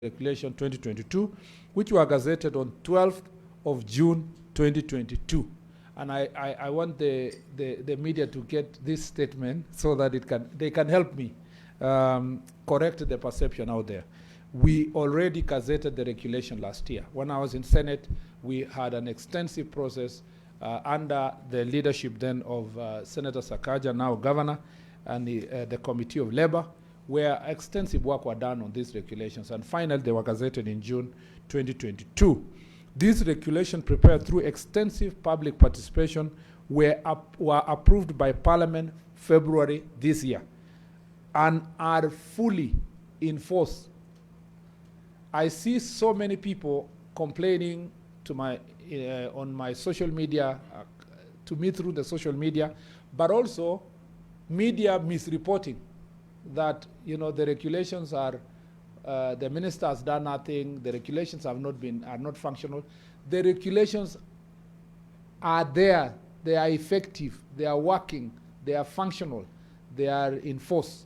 Regulation 2022, which were gazetted on 12th of June 2022. And I want the media to get this statement so that they can help me correct the perception out there. We already gazetted the regulation last year. When I was in Senate, we had an extensive process under the leadership then of Senator Sakaja, now governor, and the Committee of Labor, where extensive work were done on these regulations. And finally, they were gazetted in June 2022. These regulations prepared through extensive public participation were approved by Parliament February this year and are fully in force. I see so many people complaining to my on my social media, to me through the social media, but also media misreporting that the regulations are the minister has done nothing, the regulations are not functional. The regulations are there, they are effective, they are working, they are functional, they are in force.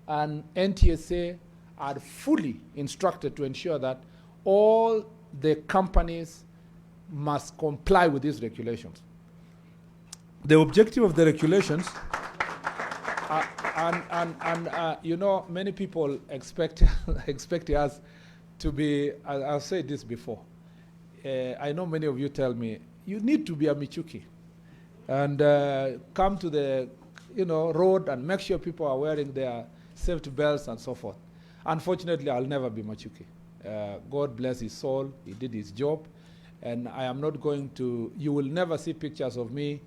And NTSA are fully instructed to ensure that all the companies must comply with these regulations. The objective of the regulations many people expect us to be, I've said this before. I know many of you tell me, you need to be a Michuki and come to the road and make sure people are wearing their safety belts and so forth. Unfortunately, I'll never be Michuki. God bless his soul, he did his job, and I am not going to, you will never see pictures of me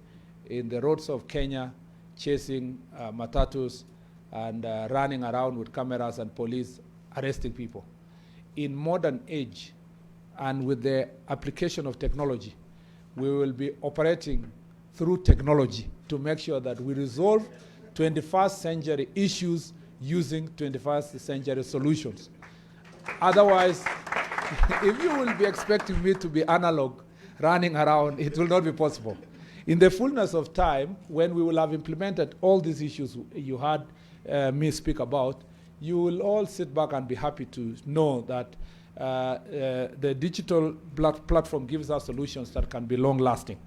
in the roads of Kenya chasing matatus and running around with cameras and police arresting people. In modern age and with the application of technology, we will be operating through technology to make sure that we resolve 21st century issues using 21st century solutions. Otherwise, if you will be expecting me to be analog running around, it will not be possible. In the fullness of time, when we will have implemented all these issues you heard me speak about, you will all sit back and be happy to know that the digital platform gives us solutions that can be long-lasting.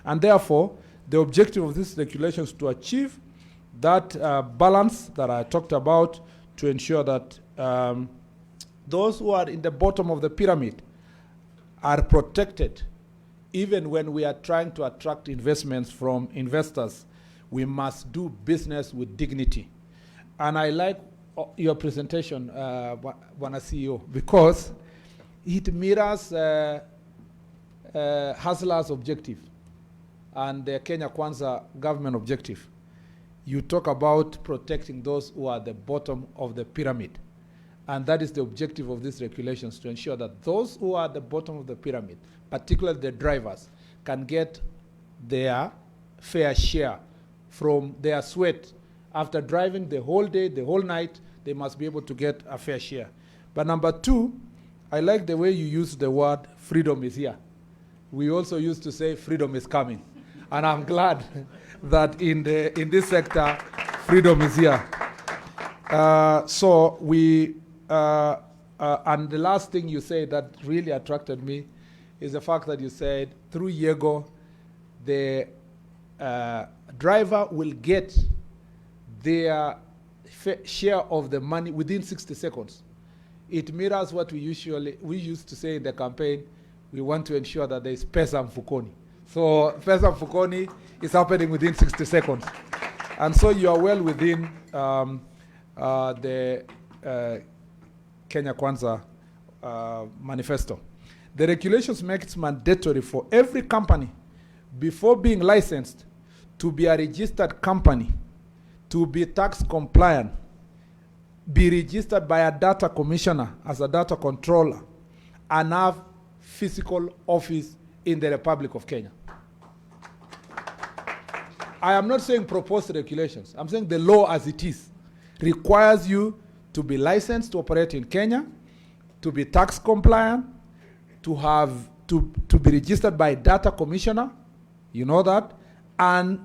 And therefore, the objective of this regulation is to achieve that balance that I talked about, to ensure that those who are in the bottom of the pyramid are protected. Even when we are trying to attract investments from investors, we must do business with dignity. And I like your presentation, asYego, because it mirrors Hustler's objective and the Kenya Kwanza government objective. You talk about protecting those who are at the bottom of the pyramid. And that is the objective of these regulations, to ensure that those who are at the bottom of the pyramid, particularly the drivers, can get their fair share from their sweat. After driving the whole day, the whole night, they must be able to get a fair share. But number two, I like the way you use the word freedom is here. We also used to say freedom is coming. And I'm glad that in this sector, freedom is here. And the last thing you said that really attracted me is the fact that you said through asYego, the driver will get their share of the money within 60 seconds. It mirrors what we used to say in the campaign. We want to ensure that there is pesa mfukoni. So pesa mfukoni is happening within 60 seconds. And so you are well within the Kenya Kwanza manifesto. The regulations make it mandatory for every company, before being licensed, to be a registered company, to be tax compliant, be registered by a data commissioner as a data controller, and have physical office in the Republic of Kenya. I am not saying proposed regulations. I'm saying the law as it is requires you to be licensed to operate in Kenya, to be tax compliant, to be registered by a data commissioner, you know that, and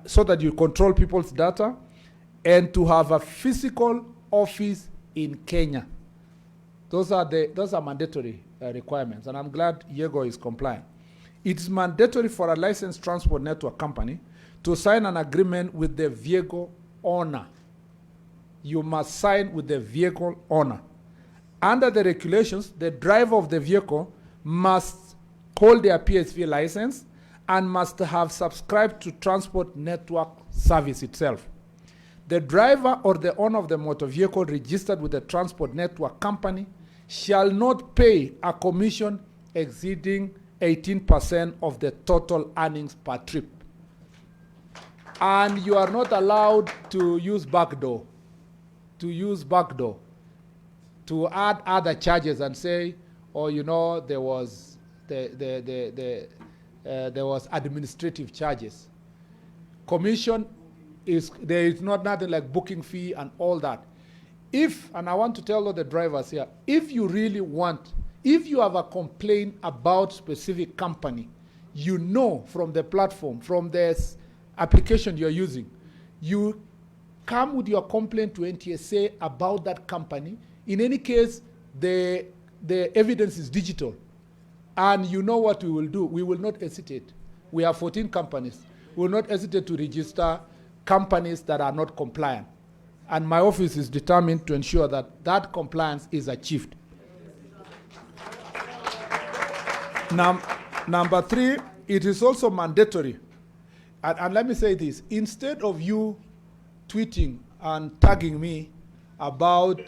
so that you control people's data, and to have a physical office in Kenya. Those are mandatory requirements, and I'm glad asYego is compliant. It's mandatory for a licensed transport network company to sign an agreement with the vehicle owner. You must sign with the vehicle owner. Under the regulations, the driver of the vehicle must hold their PSV license and must have subscribed to transport network service itself. The driver or the owner of the motor vehicle registered with the transport network company shall not pay a commission exceeding 18% of the total earnings per trip. And you are not allowed to use backdoor, to add other charges and say, oh, there was there was administrative charges. Commission there is nothing like booking fee and all that. And I want to tell all the drivers here, if you have a complaint about specific company, from the platform, from this application you're using, you come with your complaint to NTSA about that company. In any case, the evidence is digital. And you know what we will do? We will not hesitate. We have 14 companies. We will not hesitate to register companies that are not compliant. And my office is determined to ensure that that compliance is achieved. Number 3, it is also mandatory. And let me say this. Instead of you tweeting and tagging me about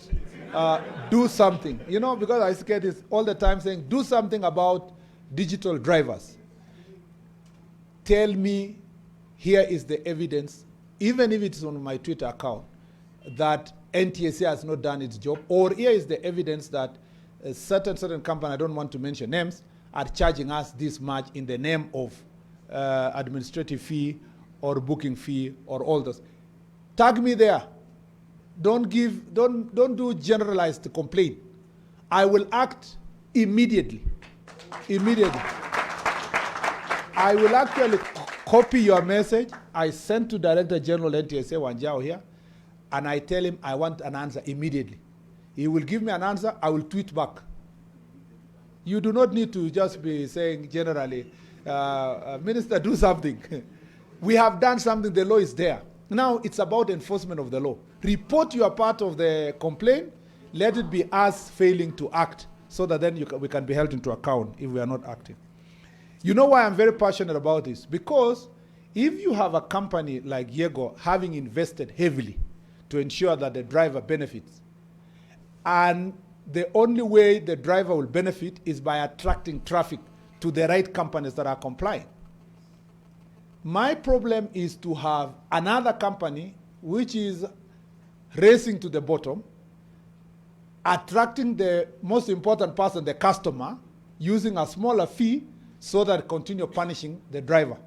do something, because I get this all the time saying, do something about digital drivers. Tell me, here is the evidence, even if it's on my Twitter account, that NTSA has not done its job, or here is the evidence that a certain company, I don't want to mention names, are charging us this much in the name of administrative fee or booking fee or all those. Tag me there. Don't do generalized complaint. I will act immediately. I will actually copy your message. I send to Director General NTSA Wanjao here, and I tell him I want an answer immediately. He will give me an answer. I will tweet back. You do not need to just be saying generally, Minister, do something. We have done something. The law is there. Now it's about enforcement of the law. Report your part of the complaint. Let it be us failing to act, so that then we can be held into account if we are not acting. You know why I'm very passionate about this? Because if you have a company like asYego having invested heavily to ensure that the driver benefits, and the only way the driver will benefit is by attracting traffic to the right companies that are compliant. My problem is to have another company which is racing to the bottom, attracting the most important person, the customer, using a smaller fee so that continue punishing the driver.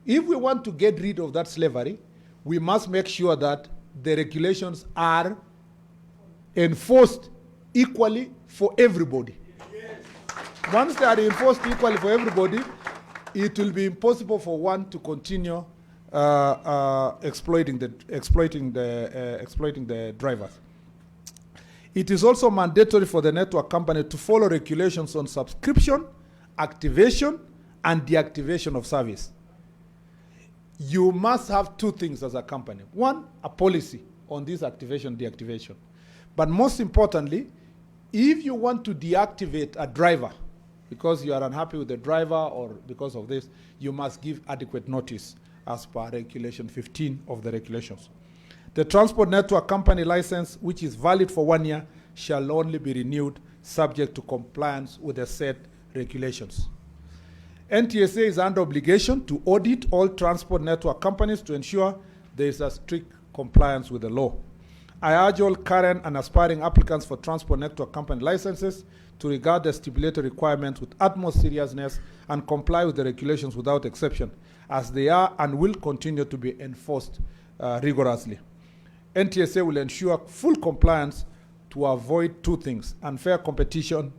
If we want to get rid of that slavery, we must make sure that the regulations are enforced equally for everybody. Once they are enforced equally for everybody, it will be impossible for one to continue exploiting the drivers. It is also mandatory for the network company to follow regulations on subscription, activation, and deactivation of service. You must have 2 things as a company. 1, a policy on this activation, deactivation. But most importantly, if you want to deactivate a driver because you are unhappy with the driver or because of this, you must give adequate notice as per Regulation 15 of the regulations. The transport network company license, which is valid for 1 year, shall only be renewed subject to compliance with the said regulations. NTSA is under obligation to audit all transport network companies to ensure there is a strict compliance with the law. I urge all current and aspiring applicants for transport network company licenses to regard the stipulated requirements with utmost seriousness and comply with the regulations without exception, as they are and will continue to be enforced rigorously. NTSA will ensure full compliance to avoid 2 things: unfair competition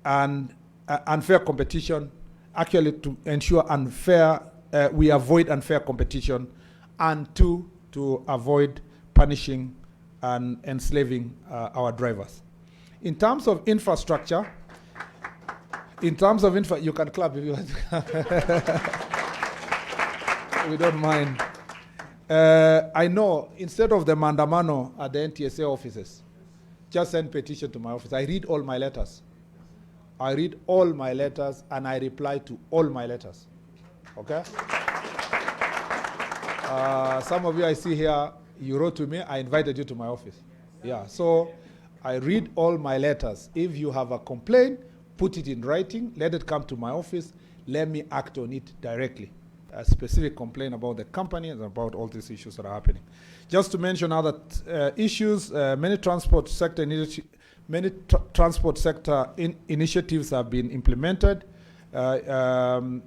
and actually to ensure we avoid unfair competition, and 2, to avoid punishing and enslaving our drivers. In terms of infrastructure, you can clap if you want. We don't mind. I know, instead of the mandamano at the NTSA offices, just send petition to my office. I read all my letters. And I reply to all my letters. Okay? Some of you I see here, you wrote to me, I invited you to my office. Yeah, so I read all my letters. If you have a complaint, put it in writing, let it come to my office, let me act on it directly. A specific complaint about the company and about all these issues that are happening. Just to mention other issues, many transport sector initiatives have been implemented or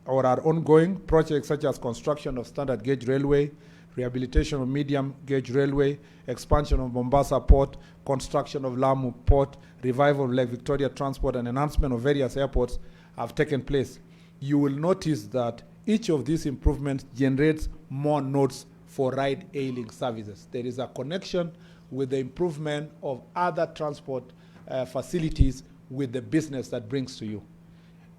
are ongoing. Projects such as construction of standard gauge railway, rehabilitation of medium gauge railway, expansion of Mombasa Port, construction of Lamu Port, revival of Lake Victoria transport, and enhancement of various airports have taken place. You will notice that each of these improvements generates more nodes for ride-hailing services. There is a connection with the improvement of other transport facilities with the business that brings to you.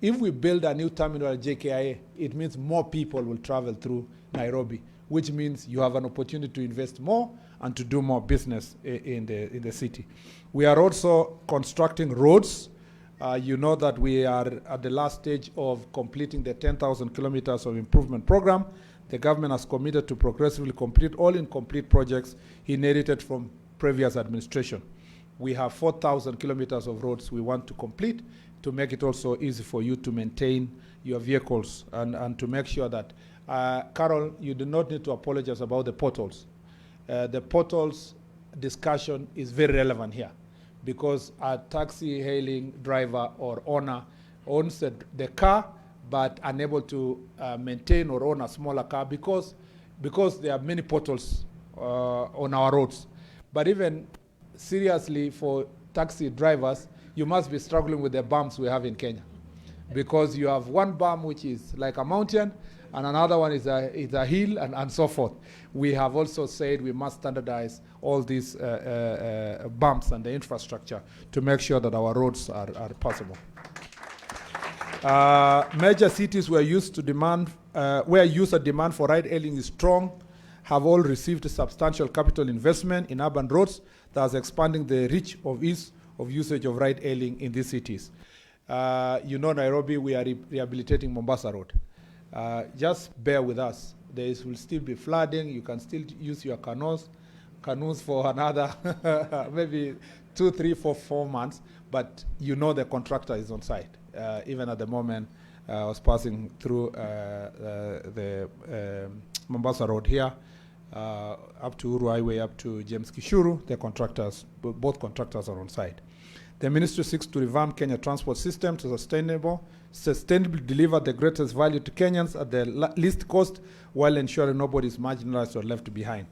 If we build a new terminal at JKIA, it means more people will travel through Nairobi, which means you have an opportunity to invest more and to do more business in the city. We are also constructing roads. You know that we are at the last stage of completing the 10,000 kilometers of improvement program. The government has committed to progressively complete all incomplete projects inherited from previous administration. We have 4,000 kilometers of roads we want to complete to make it also easy for you to maintain your vehicles and to make sure that, Carol, you do not need to apologize about the potholes. The potholes discussion is very relevant here because a taxi hailing driver or owner owns the car but unable to maintain or own a smaller car because there are many potholes on our roads. But even seriously for taxi drivers, you must be struggling with the bumps we have in Kenya because you have one bump which is like a mountain and another one is a hill and so forth. We have also said we must standardize all these bumps and the infrastructure to make sure that our roads are passable. Major cities where user demand for ride-hailing is strong have all received substantial capital investment in urban roads, thus expanding the reach of ease of usage of ride-hailing in these cities. You know, Nairobi, we are rehabilitating Mombasa Road. Just bear with us. There will still be flooding. You can still use your canoes for another maybe 2, 3, 4 months, but you know the contractor is on site. Even at the moment, I was passing through the Mombasa Road here, up to Uru Highway, up to James Kishuru. Both contractors are on site. The ministry seeks to revamp Kenya transport system to sustainably deliver the greatest value to Kenyans at the least cost while ensuring nobody is marginalized or left behind.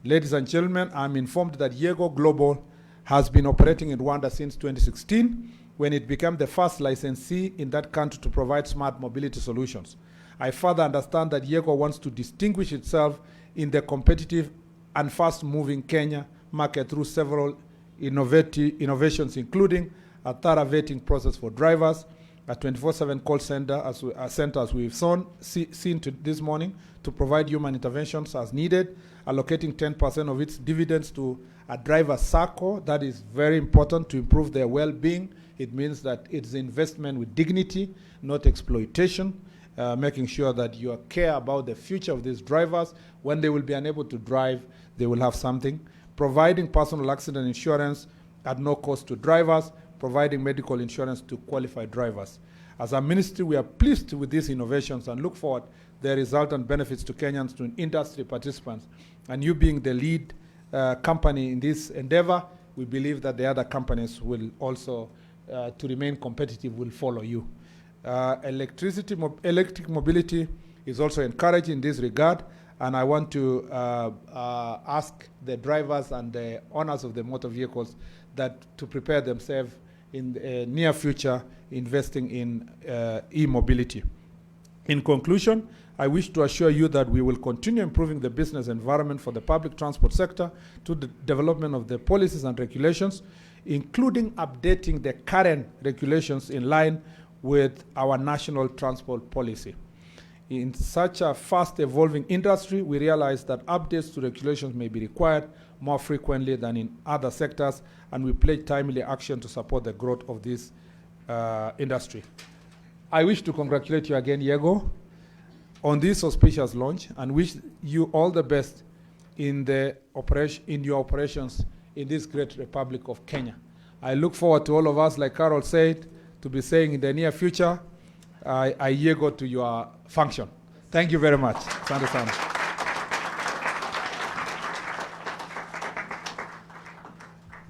Ladies and gentlemen, I'm informed that asYego Global has been operating in Rwanda since 2016 when it became the first licensee in that country to provide smart mobility solutions. I further understand that asYego wants to distinguish itself in the competitive and fast-moving Kenya market through several innovations, including a thorough vetting process for drivers, a 24/7 call center as we've seen this morning to provide human interventions as needed, allocating 10% of its dividends to a driver circle. That is very important to improve their well-being. It means that it's investment with dignity, not exploitation, making sure that you care about the future of these drivers. When they will be unable to drive, they will have something. Providing personal accident insurance at no cost to drivers, providing medical insurance to qualified drivers. As a ministry, we are pleased with these innovations and look forward the resultant benefits to Kenyans, to industry participants. And you being the lead company in this endeavor, we believe that the other companies will also, to remain competitive, will follow you. Electric mobility is also encouraged in this regard, and I want to ask the drivers and the owners of the motor vehicles that to prepare themselves in the near future investing in e-mobility. In conclusion, I wish to assure you that we will continue improving the business environment for the public transport sector to the development of the policies and regulations including updating the current regulations in line with our national transport policy. In such a fast-evolving industry, we realize that updates to regulations may be required more frequently than in other sectors, and we pledge timely action to support the growth of this industry. I wish to congratulate you again, Yego, on this auspicious launch, and wish you all the best in your operations in this great Republic of Kenya. I look forward to all of us, like Carol said, to be saying in the near future, asYego to your function. Thank you very much. Asante sana.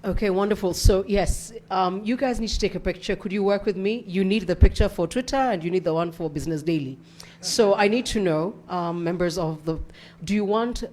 Okay, wonderful. So yes, you guys need to take a picture. Could you work with me? You need the picture for Twitter and you need the one for Business Daily. So I need to know, members of do you want